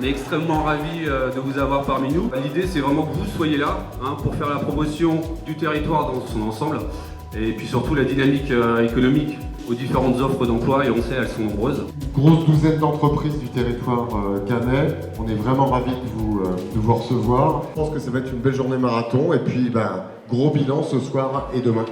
On est extrêmement ravis de vous avoir parmi nous. L'idée, c'est vraiment que vous soyez là pour faire la promotion du territoire dans son ensemble et puis surtout la dynamique économique aux différentes offres d'emploi, et on sait, elles sont nombreuses. Grosse douzaine d'entreprises du territoire cannais. On est vraiment ravis de vous recevoir. Je pense que ça va être une belle journée marathon et puis gros bilan ce soir et demain.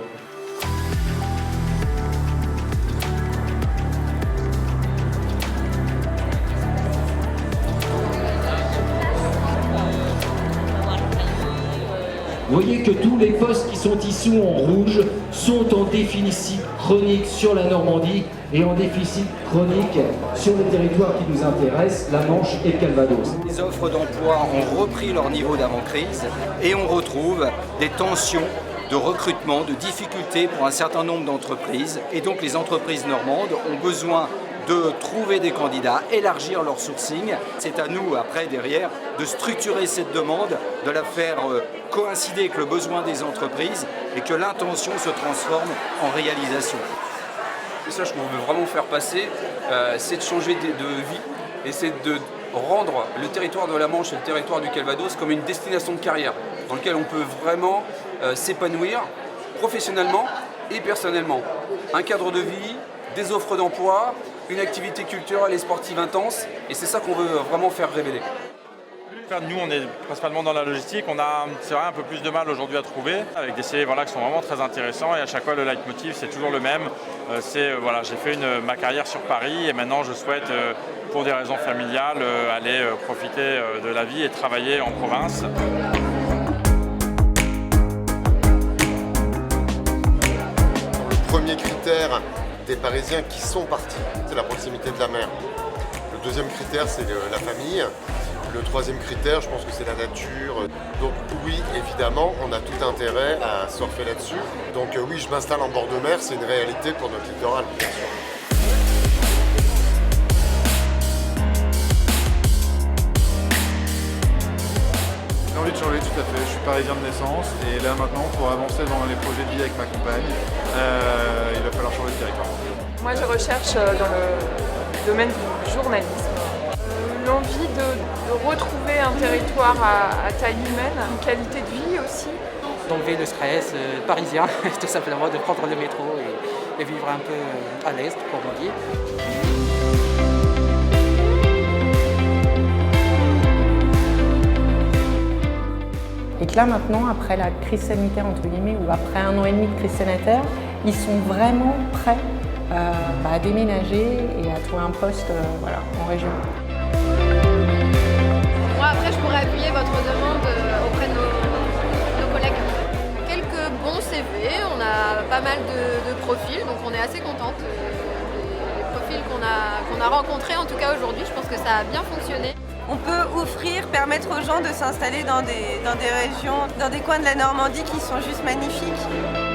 Vous voyez que tous les postes qui sont ici en rouge sont en déficit chronique sur la Normandie et en déficit chronique sur les territoires qui nous intéressent, la Manche et le Calvados. Les offres d'emploi ont repris leur niveau d'avant-crise et on retrouve des tensions de recrutement, de difficultés pour un certain nombre d'entreprises. Et donc les entreprises normandes ont besoin de trouver des candidats, élargir leur sourcing. C'est à nous, après, derrière, de structurer cette demande, de la faire coïncider avec le besoin des entreprises et que l'intention se transforme en réalisation. Le message qu'on veut vraiment faire passer, c'est de changer de vie et c'est de rendre le territoire de la Manche et le territoire du Calvados comme une destination de carrière dans lequel on peut vraiment s'épanouir professionnellement et personnellement. Un cadre de vie, des offres d'emploi, une activité culturelle et sportive intense, et c'est ça qu'on veut vraiment faire révéler. Nous, on est principalement dans la logistique. On a un peu plus de mal aujourd'hui à trouver, avec des CV qui sont vraiment très intéressants. Et à chaque fois, le leitmotiv, c'est toujours le même. J'ai fait ma carrière sur Paris et maintenant, je souhaite, pour des raisons familiales, aller profiter de la vie et travailler en province. Le premier critère des Parisiens qui sont partis, c'est la proximité de la mer. Le deuxième critère, c'est la famille. Le troisième critère, je pense que c'est la nature. Donc oui, évidemment, on a tout intérêt à surfer là-dessus. Donc oui, je m'installe en bord de mer, c'est une réalité pour notre littoral, bien sûr. J'ai envie de changer, tout à fait. Je suis parisien de naissance et là maintenant, pour avancer dans les projets de vie avec ma compagne, il va falloir changer de territoire. Moi, je recherche dans le domaine du journalisme l'envie de retrouver un territoire à taille humaine, une qualité de vie aussi. D'enlever le stress parisien, tout simplement, de prendre le métro et vivre un peu à l'aise, comme on dit. Et que là maintenant, après la crise sanitaire entre guillemets, ou après 1 an et demi de crise sanitaire, ils sont vraiment prêts à déménager et à trouver un poste en région. Moi après je pourrais appuyer votre demande auprès de nos collègues. Quelques bons CV, on a pas mal de profils, donc on est assez contente des profils qu'on a rencontrés en tout cas aujourd'hui. Je pense que ça a bien fonctionné. On peut permettre aux gens de s'installer dans des régions, dans des coins de la Normandie qui sont juste magnifiques.